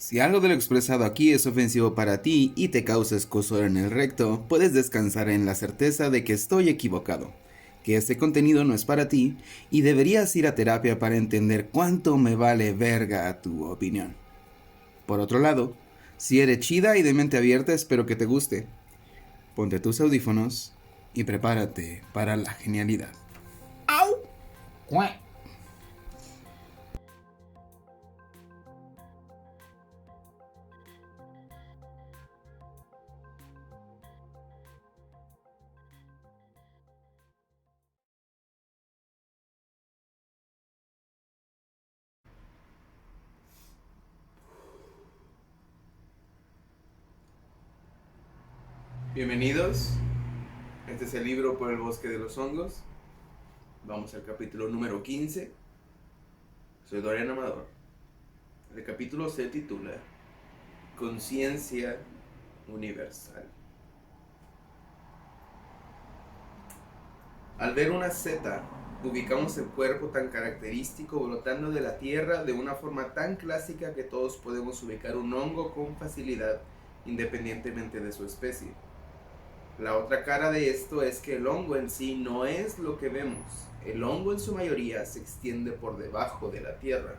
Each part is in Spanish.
Si algo de lo expresado aquí es ofensivo para ti y te causa escozor en el recto, puedes descansar en la certeza de que estoy equivocado, que este contenido no es para ti y deberías ir a terapia para entender cuánto me vale verga tu opinión. Por otro lado, si eres chida y de mente abierta, espero que te guste. Ponte tus audífonos y prepárate para la genialidad. ¡Au! ¡Cuac! Bienvenidos. Este es el libro Por el bosque de los hongos. Vamos al capítulo número 15. Soy Dorian Amador. El capítulo se titula Conciencia Universal. Al ver una seta, ubicamos el cuerpo tan característico brotando de la tierra de una forma tan clásica que todos podemos ubicar un hongo con facilidad, independientemente de su especie. La otra cara de esto es que el hongo en sí no es lo que vemos. El hongo en su mayoría se extiende por debajo de la tierra,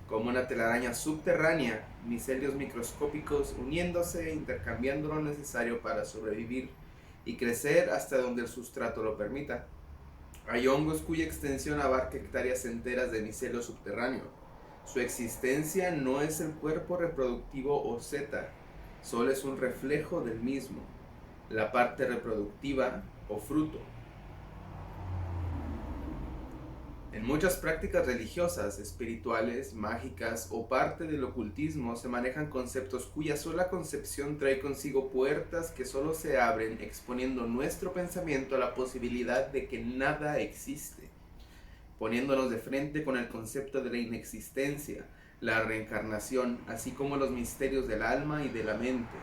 como una telaraña subterránea, micelios microscópicos uniéndose e intercambiando lo necesario para sobrevivir y crecer hasta donde el sustrato lo permita. Hay hongos cuya extensión abarca hectáreas enteras de micelio subterráneo. Su existencia no es el cuerpo reproductivo o zeta, solo es un reflejo del mismo, la parte reproductiva o fruto. En muchas prácticas religiosas, espirituales, mágicas o parte del ocultismo se manejan conceptos cuya sola concepción trae consigo puertas que solo se abren exponiendo nuestro pensamiento a la posibilidad de que nada existe, poniéndonos de frente con el concepto de la inexistencia, la reencarnación, así como los misterios del alma y de la mente.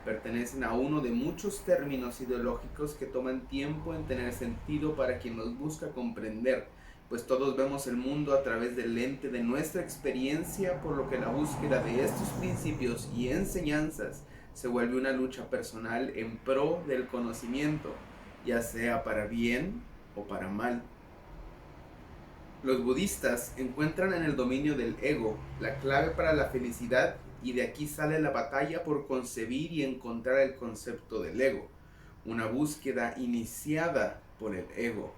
Pertenecen a uno de muchos términos ideológicos que toman tiempo en tener sentido para quien los busca comprender, pues todos vemos el mundo a través del lente de nuestra experiencia, por lo que la búsqueda de estos principios y enseñanzas se vuelve una lucha personal en pro del conocimiento, ya sea para bien o para mal. Los budistas encuentran en el dominio del ego la clave para la felicidad, y de aquí sale la batalla por concebir y encontrar el concepto del ego, una búsqueda iniciada por el ego.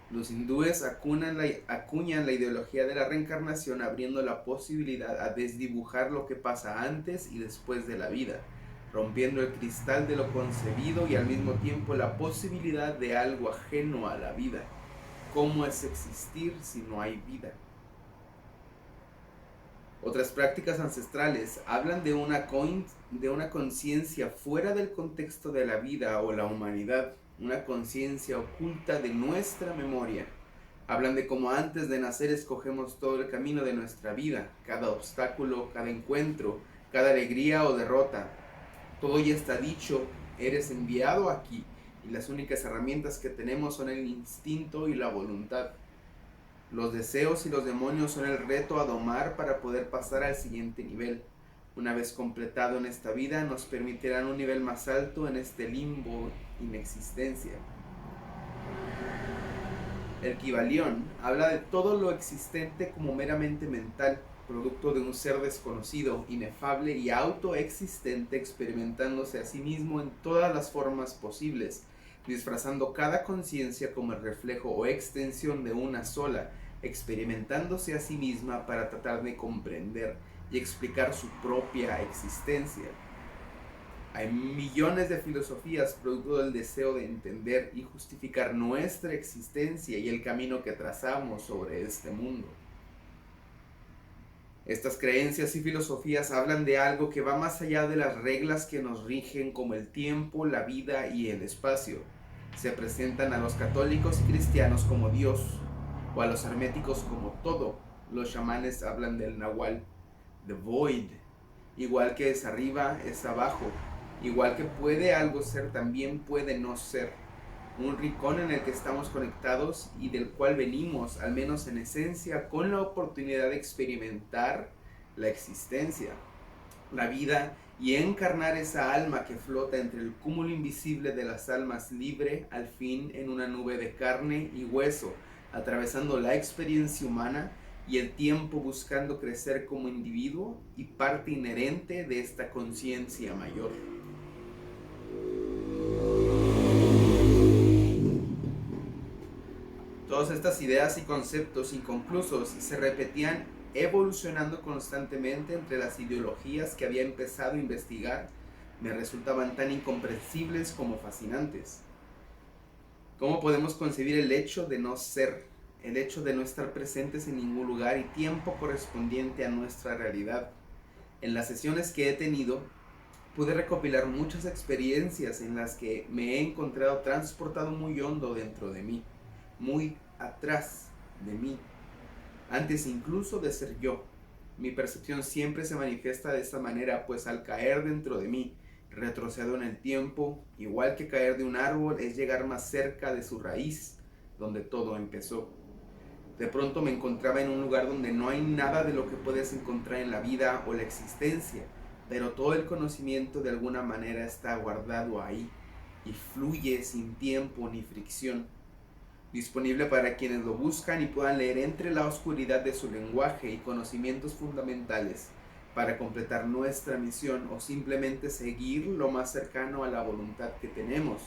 Los hindúes acuñan la ideología de la reencarnación, abriendo la posibilidad a desdibujar lo que pasa antes y después de la vida, rompiendo el cristal de lo concebido y al mismo tiempo la posibilidad de algo ajeno a la vida. ¿Cómo es existir si no hay vida? Otras prácticas ancestrales hablan de una conciencia fuera del contexto de la vida o la humanidad, una conciencia oculta de nuestra memoria. Hablan de cómo antes de nacer escogemos todo el camino de nuestra vida, cada obstáculo, cada encuentro, cada alegría o derrota. Todo ya está dicho, eres enviado aquí, y las únicas herramientas que tenemos son el instinto y la voluntad. Los deseos y los demonios son el reto a domar para poder pasar al siguiente nivel. Una vez completado en esta vida, nos permitirán un nivel más alto en este limbo inexistencia. El Kybalión habla de todo lo existente como meramente mental, producto de un ser desconocido, inefable y autoexistente, experimentándose a sí mismo en todas las formas posibles, disfrazando cada conciencia como el reflejo o extensión de una sola, experimentándose a sí misma para tratar de comprender y explicar su propia existencia. Hay millones de filosofías producto del deseo de entender y justificar nuestra existencia y el camino que trazamos sobre este mundo. Estas creencias y filosofías hablan de algo que va más allá de las reglas que nos rigen, como el tiempo, la vida y el espacio. Se presentan a los católicos y cristianos como Dios, o a los herméticos como todo. Los chamanes hablan del Nahual, the void. Igual que es arriba, es abajo. Igual que puede algo ser, también puede no ser. Un rincón en el que estamos conectados y del cual venimos, al menos en esencia, con la oportunidad de experimentar la existencia. la vida y encarnar esa alma que flota entre el cúmulo invisible de las almas libre al fin en una nube de carne y hueso, atravesando la experiencia humana y el tiempo buscando crecer como individuo y parte inherente de esta conciencia mayor. Todas estas ideas y conceptos inconclusos se repetían evolucionando constantemente entre las ideologías que había empezado a investigar. Me resultaban tan incomprensibles como fascinantes. ¿Cómo podemos concebir el hecho de no ser, el hecho de no estar presentes en ningún lugar y tiempo correspondiente a nuestra realidad? En las sesiones que he tenido, pude recopilar muchas experiencias en las que me he encontrado transportado muy hondo dentro de mí, muy atrás de mí, antes incluso de ser yo. Mi percepción siempre se manifiesta de esta manera, pues al caer dentro de mí, retrocedo en el tiempo. Igual que caer de un árbol es llegar más cerca de su raíz, donde todo empezó. De pronto me encontraba en un lugar donde no hay nada de lo que puedes encontrar en la vida o la existencia, pero todo el conocimiento de alguna manera está guardado ahí y fluye sin tiempo ni fricción, disponible para quienes lo buscan y puedan leer entre la oscuridad de su lenguaje y conocimientos fundamentales para completar nuestra misión o simplemente seguir lo más cercano a la voluntad que tenemos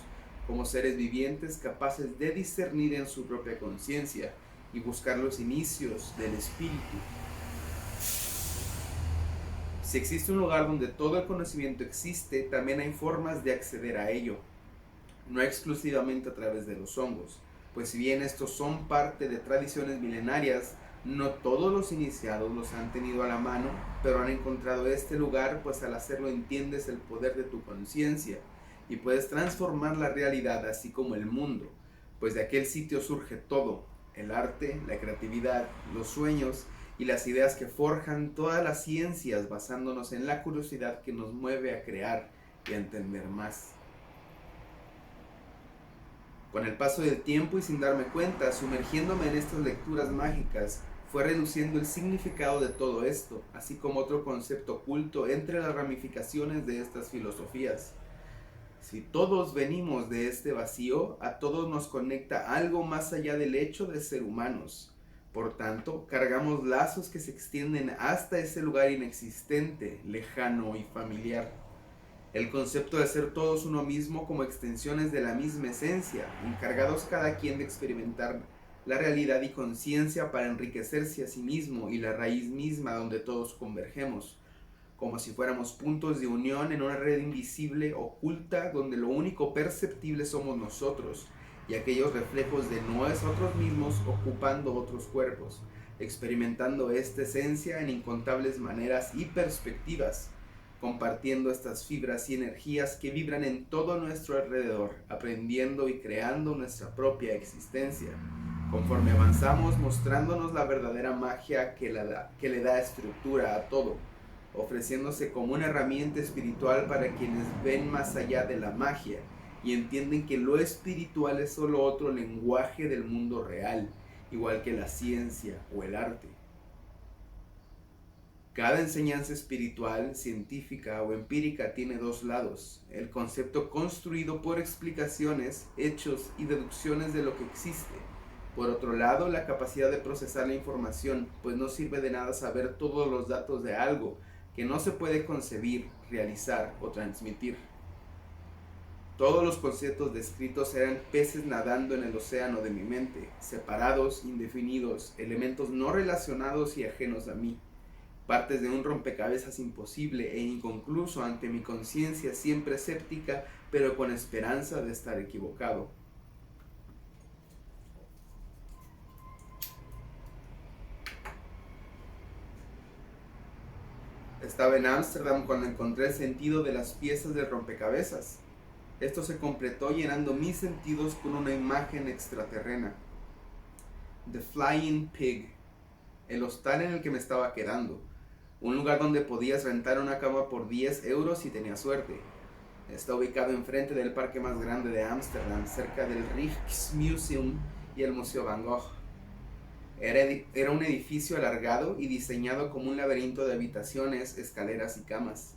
como seres vivientes capaces de discernir en su propia conciencia y buscar los inicios del espíritu. Si existe un lugar donde todo el conocimiento existe, también hay formas de acceder a ello, no exclusivamente a través de los hongos, pues si bien estos son parte de tradiciones milenarias, no todos los iniciados los han tenido a la mano, pero han encontrado este lugar, pues al hacerlo entiendes el poder de tu conciencia y puedes transformar la realidad así como el mundo, pues de aquel sitio surge todo, el arte, la creatividad, los sueños y las ideas que forjan todas las ciencias basándonos en la curiosidad que nos mueve a crear y a entender más. Con el paso del tiempo y sin darme cuenta, sumergiéndome en estas lecturas mágicas, fue reduciendo el significado de todo esto, así como otro concepto oculto entre las ramificaciones de estas filosofías. Si todos venimos de este vacío, a todos nos conecta algo más allá del hecho de ser humanos. Por tanto, cargamos lazos que se extienden hasta ese lugar inexistente, lejano y familiar. El concepto de ser todos uno mismo como extensiones de la misma esencia, encargados cada quien de experimentar la realidad y conciencia para enriquecerse a sí mismo y la raíz misma donde todos convergemos, como si fuéramos puntos de unión en una red invisible, oculta, donde lo único perceptible somos nosotros y aquellos reflejos de nosotros mismos ocupando otros cuerpos, experimentando esta esencia en incontables maneras y perspectivas, compartiendo estas fibras y energías que vibran en todo nuestro alrededor, aprendiendo y creando nuestra propia existencia, conforme avanzamos mostrándonos la verdadera magia que le da estructura a todo, ofreciéndose como una herramienta espiritual para quienes ven más allá de la magia y entienden que lo espiritual es solo otro lenguaje del mundo real, igual que la ciencia o el arte. Cada enseñanza espiritual, científica o empírica tiene dos lados: el concepto construido por explicaciones, hechos y deducciones de lo que existe. Por otro lado, la capacidad de procesar la información, pues no sirve de nada saber todos los datos de algo que no se puede concebir, realizar o transmitir. Todos los conceptos descritos eran peces nadando en el océano de mi mente, separados, indefinidos, elementos no relacionados y ajenos a mí. Partes de un rompecabezas imposible e inconcluso ante mi conciencia siempre escéptica, pero con esperanza de estar equivocado. Estaba en Ámsterdam cuando encontré el sentido de las piezas del rompecabezas. Esto se completó llenando mis sentidos con una imagen extraterrena. The Flying Pig, el hostal en el que me estaba quedando. Un lugar donde podías rentar una cama por 10 euros si tenías suerte. Está ubicado enfrente del parque más grande de Ámsterdam, cerca del Rijksmuseum y el Museo Van Gogh. Era un edificio alargado y diseñado como un laberinto de habitaciones, escaleras y camas,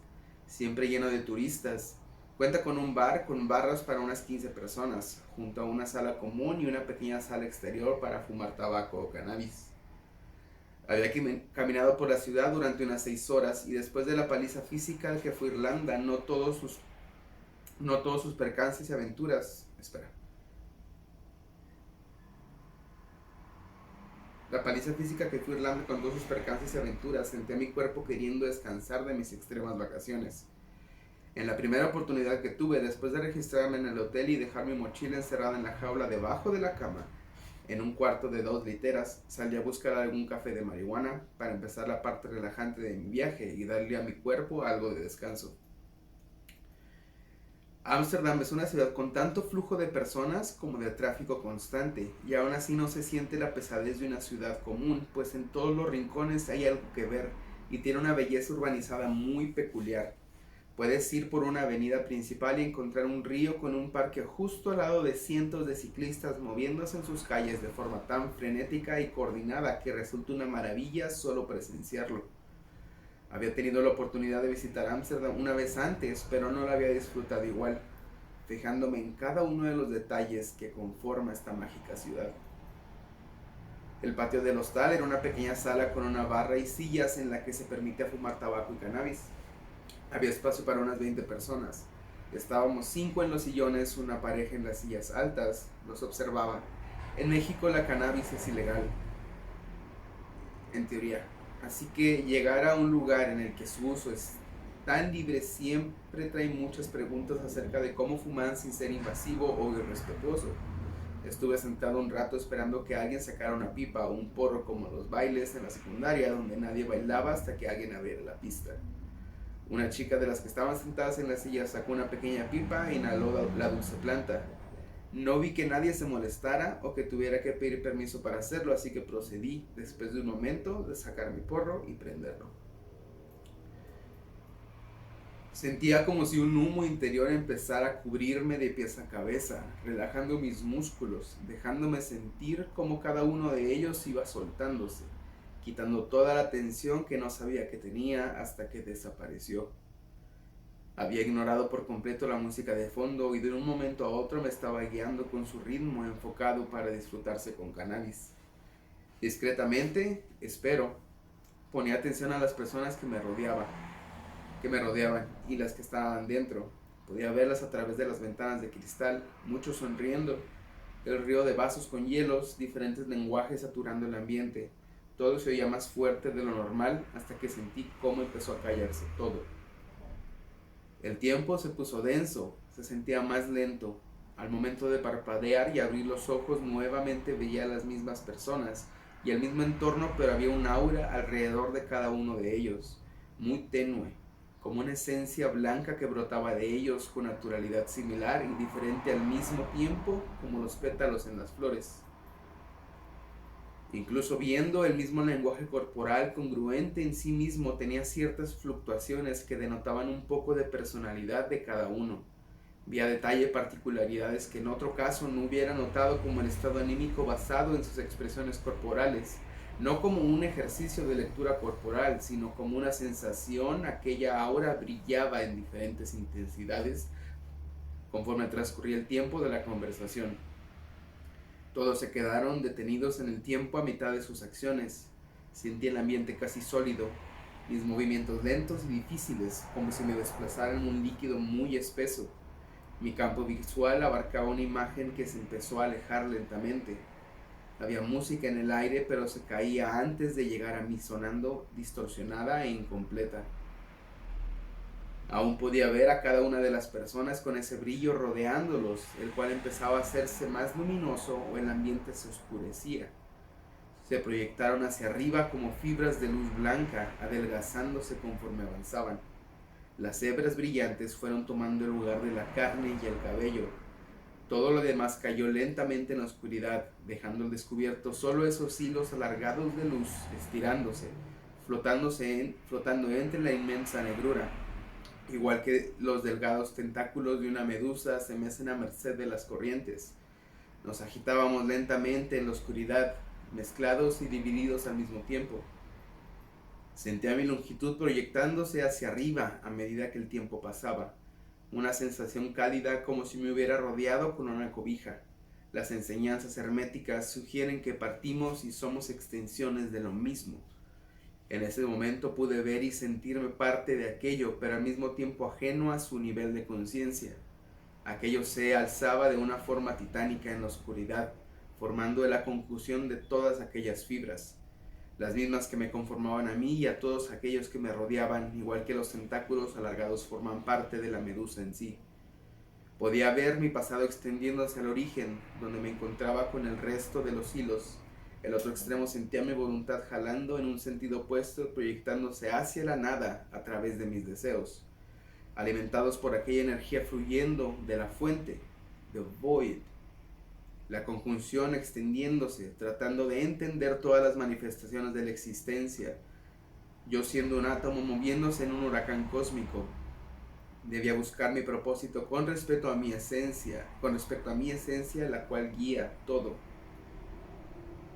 siempre lleno de turistas. Cuenta con un bar con barras para unas 15 personas, junto a una sala común y una pequeña sala exterior para fumar tabaco o cannabis. Había caminado por la ciudad durante unas 6 horas y después de la paliza física al que fue Irlanda, no todos sus percances y aventuras. Espera. La paliza física que fue Irlanda con todos sus percances y aventuras, senté mi cuerpo queriendo descansar de mis extremas vacaciones. En la primera oportunidad que tuve, después de registrarme en el hotel y dejar mi mochila encerrada en la jaula debajo de la cama, en un cuarto de 2 literas, salí a buscar algún café de marihuana para empezar la parte relajante de mi viaje y darle a mi cuerpo algo de descanso. Ámsterdam es una ciudad con tanto flujo de personas como de tráfico constante, y aún así no se siente la pesadez de una ciudad común, pues en todos los rincones hay algo que ver y tiene una belleza urbanizada muy peculiar. Puedes ir por una avenida principal y encontrar un río con un parque justo al lado de cientos de ciclistas moviéndose en sus calles de forma tan frenética y coordinada que resulta una maravilla solo presenciarlo. Había tenido la oportunidad de visitar Ámsterdam una vez antes, pero no la había disfrutado igual, fijándome en cada uno de los detalles que conforma esta mágica ciudad. El patio del hostal era una pequeña sala con una barra y sillas en la que se permitía fumar tabaco y cannabis. Había espacio para unas 20 personas. Estábamos 5 en los sillones, una pareja en las sillas altas. Los observaba. En México la cannabis es ilegal, en teoría. Así que llegar a un lugar en el que su uso es tan libre siempre trae muchas preguntas acerca de cómo fumar sin ser invasivo o irrespetuoso. Estuve sentado un rato esperando que alguien sacara una pipa o un porro como los bailes en la secundaria donde nadie bailaba hasta que alguien abriera la pista. Una chica de las que estaban sentadas en la silla sacó una pequeña pipa e inhaló la dulce planta. No vi que nadie se molestara o que tuviera que pedir permiso para hacerlo, así que procedí, después de un momento, de sacar mi porro y prenderlo. Sentía como si un humo interior empezara a cubrirme de pies a cabeza, relajando mis músculos, dejándome sentir como cada uno de ellos iba soltándose, quitando toda la tensión que no sabía que tenía hasta que desapareció. Había ignorado por completo la música de fondo y de un momento a otro me estaba guiando con su ritmo enfocado para disfrutarse con cannabis. Discretamente, espero, ponía atención a las personas que me rodeaban y las que estaban dentro. Podía verlas a través de las ventanas de cristal, muchos sonriendo, el río de vasos con hielos, diferentes lenguajes saturando el ambiente. Todo se oía más fuerte de lo normal hasta que sentí cómo empezó a callarse todo. El tiempo se puso denso, se sentía más lento. Al momento de parpadear y abrir los ojos nuevamente veía a las mismas personas y el mismo entorno, pero había un aura alrededor de cada uno de ellos, muy tenue, como una esencia blanca que brotaba de ellos con naturalidad similar y diferente al mismo tiempo como los pétalos en las flores. Incluso viendo el mismo lenguaje corporal congruente en sí mismo tenía ciertas fluctuaciones que denotaban un poco de personalidad de cada uno. Vi a detalle particularidades que en otro caso no hubiera notado, como el estado anímico basado en sus expresiones corporales, no como un ejercicio de lectura corporal, sino como una sensación. Aquella aura brillaba en diferentes intensidades conforme transcurría el tiempo de la conversación. Todos se quedaron detenidos en el tiempo a mitad de sus acciones. Sentí el ambiente casi sólido, mis movimientos lentos y difíciles, como si me desplazara en un líquido muy espeso. Mi campo visual abarcaba una imagen que se empezó a alejar lentamente. Había música en el aire, pero se caía antes de llegar a mí, sonando distorsionada e incompleta. Aún podía ver a cada una de las personas con ese brillo rodeándolos, el cual empezaba a hacerse más luminoso o el ambiente se oscurecía. Se proyectaron hacia arriba como fibras de luz blanca, adelgazándose conforme avanzaban. Las hebras brillantes fueron tomando el lugar de la carne y el cabello. Todo lo demás cayó lentamente en la oscuridad, dejando al descubierto solo esos hilos alargados de luz, estirándose, flotando entre la inmensa negrura. Igual que los delgados tentáculos de una medusa se mecen a merced de las corrientes. Nos agitábamos lentamente en la oscuridad, mezclados y divididos al mismo tiempo. Sentía mi longitud proyectándose hacia arriba a medida que el tiempo pasaba, una sensación cálida como si me hubiera rodeado con una cobija. Las enseñanzas herméticas sugieren que partimos y somos extensiones de lo mismo. En ese momento pude ver y sentirme parte de aquello, pero al mismo tiempo ajeno a su nivel de conciencia. Aquello se alzaba de una forma titánica en la oscuridad, formando la conjunción de todas aquellas fibras, las mismas que me conformaban a mí y a todos aquellos que me rodeaban, igual que los tentáculos alargados forman parte de la medusa en sí. Podía ver mi pasado extendiéndose al origen, donde me encontraba con el resto de los hilos. El otro extremo sentía mi voluntad jalando en un sentido opuesto, proyectándose hacia la nada a través de mis deseos, alimentados por aquella energía fluyendo de la fuente, the void. La conjunción extendiéndose, tratando de entender todas las manifestaciones de la existencia. Yo siendo un átomo moviéndose en un huracán cósmico, debía buscar mi propósito con respecto a mi esencia, la cual guía todo.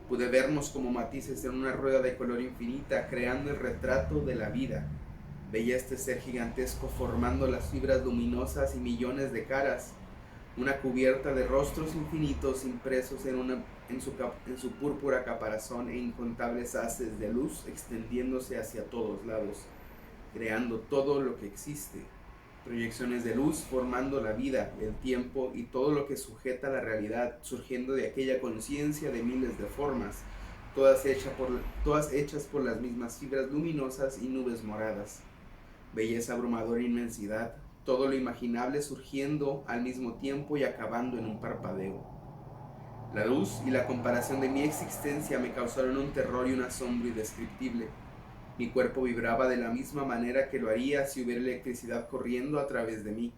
Pude vernos como matices en una rueda de color infinita, creando el retrato de la vida. Veía este ser gigantesco formando las fibras luminosas y millones de caras, una cubierta de rostros infinitos impresos en su púrpura caparazón e incontables haces de luz extendiéndose hacia todos lados, creando todo lo que existe. Proyecciones de luz formando la vida, el tiempo y todo lo que sujeta la realidad, surgiendo de aquella conciencia de miles de formas, todas hechas por las mismas fibras luminosas y nubes moradas. Belleza abrumadora e inmensidad, todo lo imaginable surgiendo al mismo tiempo y acabando en un parpadeo. La luz y la comparación de mi existencia me causaron un terror y un asombro indescriptible. Mi cuerpo vibraba de la misma manera que lo haría si hubiera electricidad corriendo a través de mí.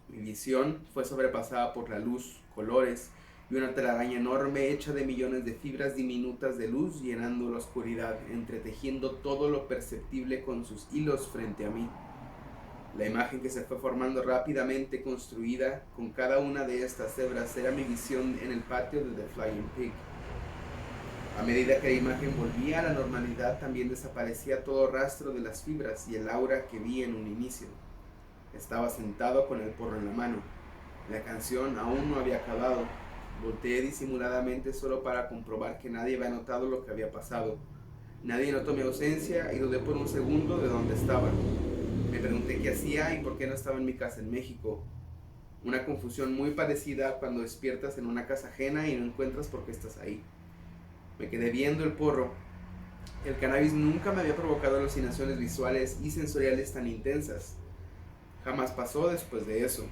Mi visión fue sobrepasada por la luz, colores y una telaraña enorme hecha de millones de fibras diminutas de luz llenando la oscuridad, entretejiendo todo lo perceptible con sus hilos frente a mí. La imagen que se fue formando rápidamente construida con cada una de estas hebras era mi visión en el patio de The Flying Pig. A medida que la imagen volvía a la normalidad, también desaparecía todo rastro de las fibras y el aura que vi en un inicio. Estaba sentado con el porro en la mano. La canción aún no había acabado. Volteé disimuladamente solo para comprobar que nadie había notado lo que había pasado. Nadie notó mi ausencia y dudé por un segundo de dónde estaba. Me pregunté qué hacía y por qué no estaba en mi casa en México. Una confusión muy parecida a cuando despiertas en una casa ajena y no encuentras por qué estás ahí. Me quedé viendo el porro. El cannabis nunca me había provocado alucinaciones visuales y sensoriales tan intensas. Jamás pasó después de eso.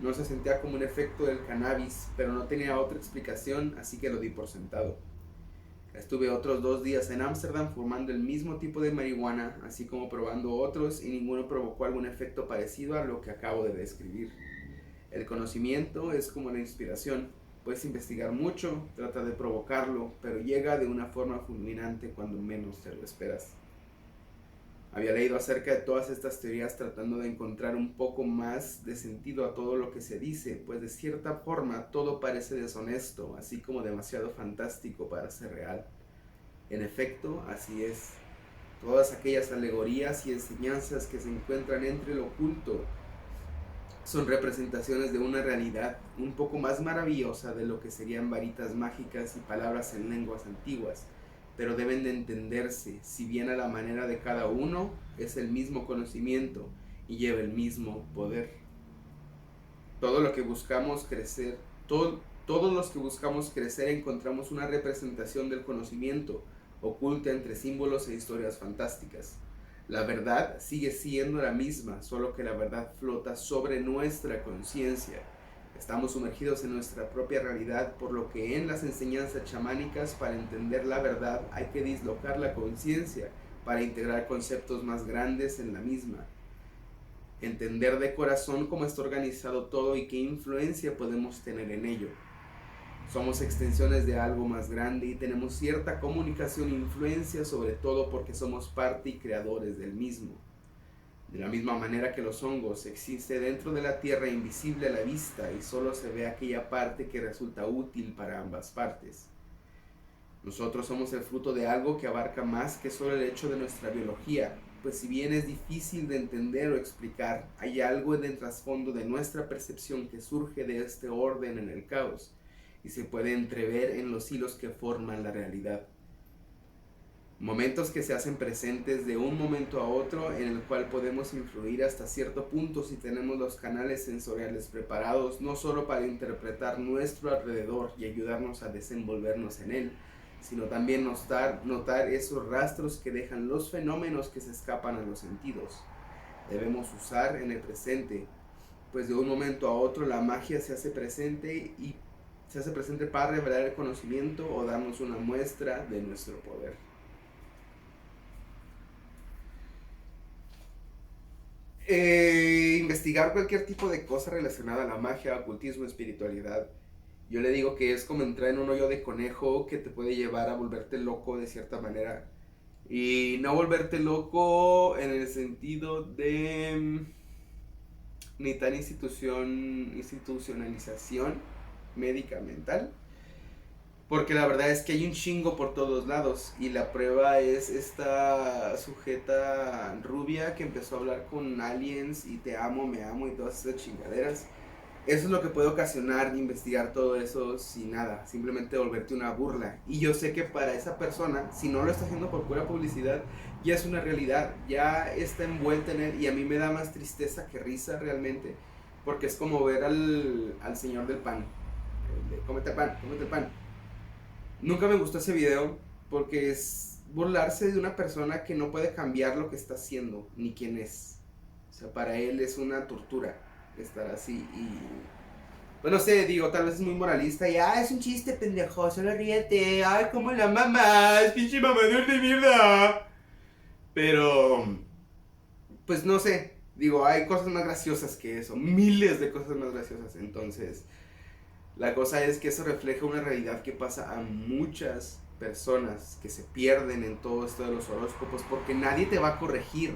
No se sentía como un efecto del cannabis, pero no tenía otra explicación, así que lo di por sentado. Estuve otros 2 días en Ámsterdam fumando el mismo tipo de marihuana, así como probando otros, y ninguno provocó algún efecto parecido a lo que acabo de describir. El conocimiento es como la inspiración. Puedes investigar mucho, trata de provocarlo, pero llega de una forma fulminante cuando menos te lo esperas. Había leído acerca de todas estas teorías tratando de encontrar un poco más de sentido a todo lo que se dice, pues de cierta forma todo parece deshonesto, así como demasiado fantástico para ser real. En efecto, así es. Todas aquellas alegorías y enseñanzas que se encuentran entre lo oculto son representaciones de una realidad un poco más maravillosa de lo que serían varitas mágicas y palabras en lenguas antiguas, pero deben de entenderse, si bien a la manera de cada uno, es el mismo conocimiento y lleva el mismo poder. Todos los que buscamos crecer encontramos una representación del conocimiento oculta entre símbolos e historias fantásticas. La verdad sigue siendo la misma, solo que la verdad flota sobre nuestra conciencia. Estamos sumergidos en nuestra propia realidad, por lo que en las enseñanzas chamánicas, para entender la verdad, hay que dislocar la conciencia para integrar conceptos más grandes en la misma. Entender de corazón cómo está organizado todo y qué influencia podemos tener en ello. Somos extensiones de algo más grande y tenemos cierta comunicación e influencia, sobre todo porque somos parte y creadores del mismo. De la misma manera que los hongos, existe dentro de la tierra invisible a la vista y solo se ve aquella parte que resulta útil para ambas partes. Nosotros somos el fruto de algo que abarca más que solo el hecho de nuestra biología, pues si bien es difícil de entender o explicar, hay algo en el trasfondo de nuestra percepción que surge de este orden en el caos y se puede entrever en los hilos que forman la realidad. Momentos que se hacen presentes de un momento a otro, en el cual podemos influir hasta cierto punto si tenemos los canales sensoriales preparados, no solo para interpretar nuestro alrededor y ayudarnos a desenvolvernos en él, sino también notar esos rastros que dejan los fenómenos que se escapan a los sentidos. Debemos usar en el presente, pues de un momento a otro la magia se hace presente para revelar el conocimiento o darnos una muestra de nuestro poder. Investigar cualquier tipo de cosa relacionada a la magia, ocultismo, espiritualidad, yo le digo que es como entrar en un hoyo de conejo que te puede llevar a volverte loco de cierta manera. Y no volverte loco en el sentido de ni tan institucionalización médica mental, porque la verdad es que hay un chingo por todos lados. Y la prueba es esta sujeta rubia que empezó a hablar con aliens y te amo, me amo y todas esas chingaderas. Eso es lo que puede ocasionar investigar todo eso sin nada, simplemente volverte una burla. Y yo sé que para esa persona, si no lo está haciendo por pura publicidad, ya es una realidad, ya está envuelta en él. Y a mí me da más tristeza que risa realmente, porque es como ver al señor del pan, el de cómete el pan, cómete el pan. Nunca me gustó ese video porque es burlarse de una persona que no puede cambiar lo que está haciendo ni quién es. O sea, para él es una tortura estar así. Y pues no sé, digo, tal vez es muy moralista y es un chiste, pendejo, solo ríete, ay, como la mamá, es pinche mamador de mierda. Pero pues no sé, digo, hay cosas más graciosas que eso, miles de cosas más graciosas. Entonces la cosa es que eso refleja una realidad que pasa a muchas personas que se pierden en todo esto de los horóscopos porque nadie te va a corregir.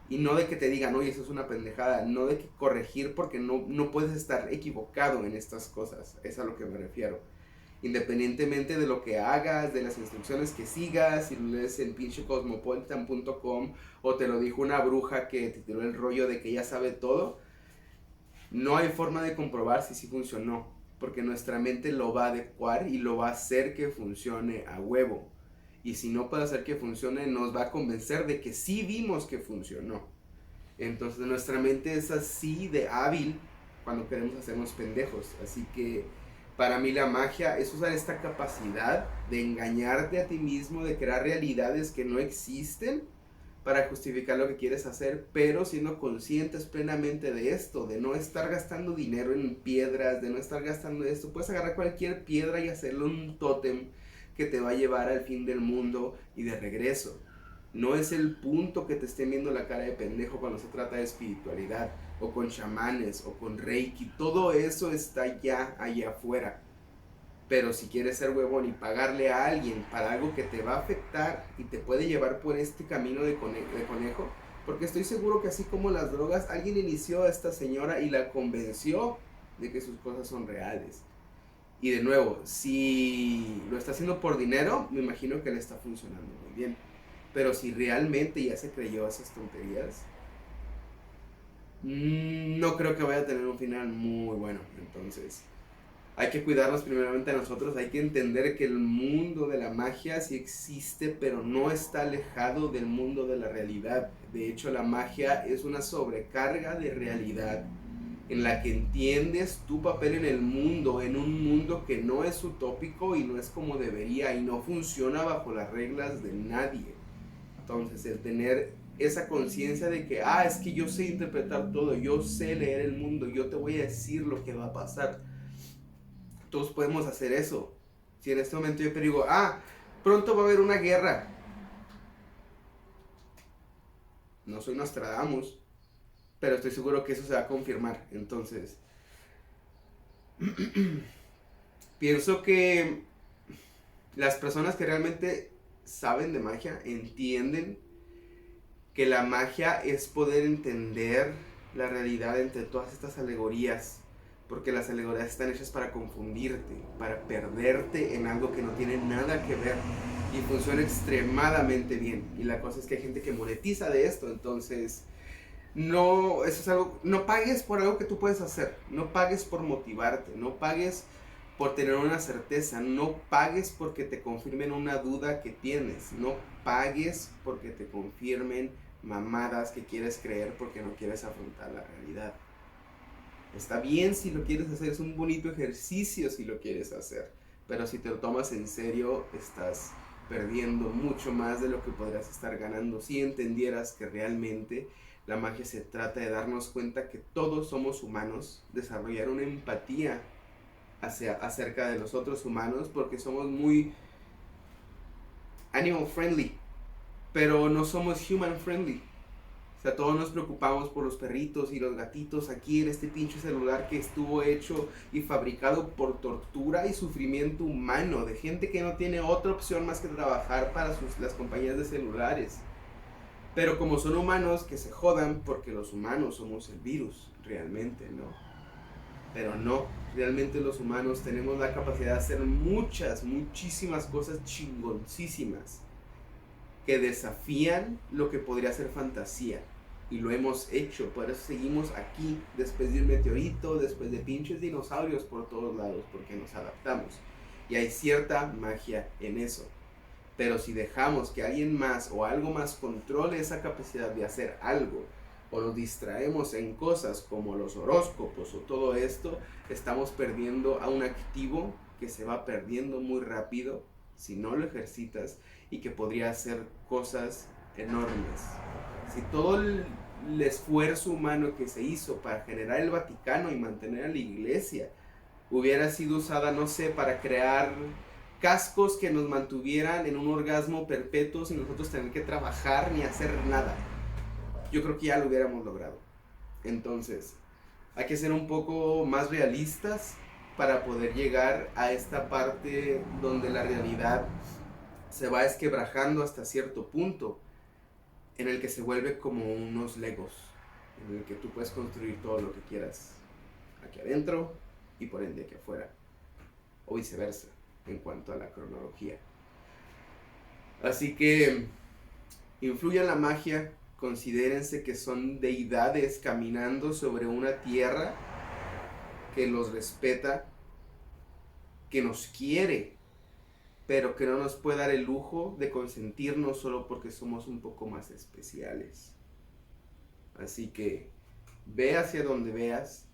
Y no de que te digan, oye, eso es una pendejada, no de que corregir porque no puedes estar equivocado en estas cosas, es a lo que me refiero. Independientemente de lo que hagas, de las instrucciones que sigas, si lo lees en pinche cosmopolitan.com o te lo dijo una bruja que te tiró el rollo de que ya sabe todo, no hay forma de comprobar si sí funcionó, porque nuestra mente lo va a adecuar y lo va a hacer que funcione a huevo. Y si no puede hacer que funcione, nos va a convencer de que sí vimos que funcionó. Entonces nuestra mente es así de hábil cuando queremos hacernos pendejos. Así que para mí la magia es usar esta capacidad de engañarte a ti mismo, de crear realidades que no existen para justificar lo que quieres hacer, pero siendo conscientes plenamente de esto, de no estar gastando dinero en piedras, de no estar gastando esto. Puedes agarrar cualquier piedra y hacerle un tótem que te va a llevar al fin del mundo y de regreso. No es el punto que te estén viendo la cara de pendejo cuando se trata de espiritualidad, o con chamanes, o con reiki. Todo eso está ya allá afuera. Pero si quieres ser huevón y pagarle a alguien para algo que te va a afectar y te puede llevar por este camino de conejo, porque estoy seguro que así como las drogas, alguien inició a esta señora y la convenció de que sus cosas son reales. Y de nuevo, si lo está haciendo por dinero, me imagino que le está funcionando muy bien. Pero si realmente ya se creyó esas tonterías, no creo que vaya a tener un final muy bueno. Entonces, hay que cuidarnos primeramente a nosotros. Hay que entender que el mundo de la magia sí existe, pero no está alejado del mundo de la realidad. De hecho, la magia es una sobrecarga de realidad en la que entiendes tu papel en el mundo, en un mundo que no es utópico y no es como debería y no funciona bajo las reglas de nadie. Entonces, el tener esa conciencia de que, es que yo sé interpretar todo, yo sé leer el mundo, yo te voy a decir lo que va a pasar. Todos podemos hacer eso. Si en este momento yo te digo, pronto va a haber una guerra. No soy Nostradamus, pero estoy seguro que eso se va a confirmar. Entonces, pienso que las personas que realmente saben de magia entienden que la magia es poder entender la realidad entre todas estas alegorías, porque las alegorías están hechas para confundirte, para perderte en algo que no tiene nada que ver, y funciona extremadamente bien. Y la cosa es que hay gente que monetiza de esto, entonces no, eso es algo, no pagues por algo que tú puedes hacer, no pagues por motivarte, no pagues por tener una certeza, no pagues porque te confirmen una duda que tienes, no pagues porque te confirmen mamadas que quieres creer porque no quieres afrontar la realidad. Está bien si lo quieres hacer, es un bonito ejercicio si lo quieres hacer, pero si te lo tomas en serio, estás perdiendo mucho más de lo que podrías estar ganando si entendieras que realmente la magia se trata de darnos cuenta que todos somos humanos, desarrollar una empatía acerca de los otros humanos, porque somos muy animal friendly, pero no somos human friendly. O sea, todos nos preocupamos por los perritos y los gatitos aquí en este pinche celular que estuvo hecho y fabricado por tortura y sufrimiento humano, de gente que no tiene otra opción más que trabajar para las compañías de celulares. Pero como son humanos, que se jodan, porque los humanos somos el virus, realmente, ¿no? Pero no, realmente los humanos tenemos la capacidad de hacer muchísimas cosas chingoncísimas que desafían lo que podría ser fantasía. Y lo hemos hecho, por eso seguimos aquí, después de un meteorito, después de pinches dinosaurios por todos lados, porque nos adaptamos. Y hay cierta magia en eso. Pero si dejamos que alguien más o algo más controle esa capacidad de hacer algo, o nos distraemos en cosas como los horóscopos o todo esto, estamos perdiendo a un activo que se va perdiendo muy rápido si no lo ejercitas y que podría hacer cosas enormes. Si todo el esfuerzo humano que se hizo para generar el Vaticano y mantener a la iglesia hubiera sido usada, no sé, para crear cascos que nos mantuvieran en un orgasmo perpetuo sin nosotros tener que trabajar ni hacer nada, yo creo que ya lo hubiéramos logrado. Entonces, hay que ser un poco más realistas para poder llegar a esta parte donde la realidad se va esquebrajando hasta cierto punto, en el que se vuelve como unos legos, en el que tú puedes construir todo lo que quieras aquí adentro y por ende aquí afuera, o viceversa en cuanto a la cronología. Así que influye en la magia. Considérense que son deidades caminando sobre una tierra que los respeta, que nos quiere, pero que no nos puede dar el lujo de consentirnos solo porque somos un poco más especiales. Así que ve hacia donde veas.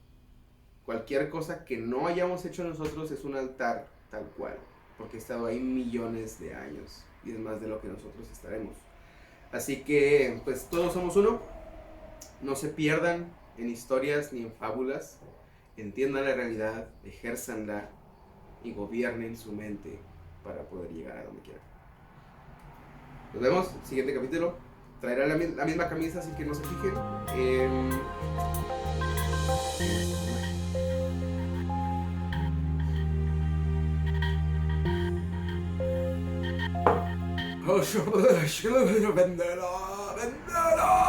Cualquier cosa que no hayamos hecho nosotros es un altar tal cual, porque ha estado ahí millones de años y es más de lo que nosotros estaremos. Así que, pues todos somos uno. No se pierdan en historias ni en fábulas. Entiendan la realidad, ejérzanla y gobiernen su mente para poder llegar a donde quieran. Nos vemos, siguiente capítulo. Traerá la misma camisa, así que no se fijen. ¡Vendela!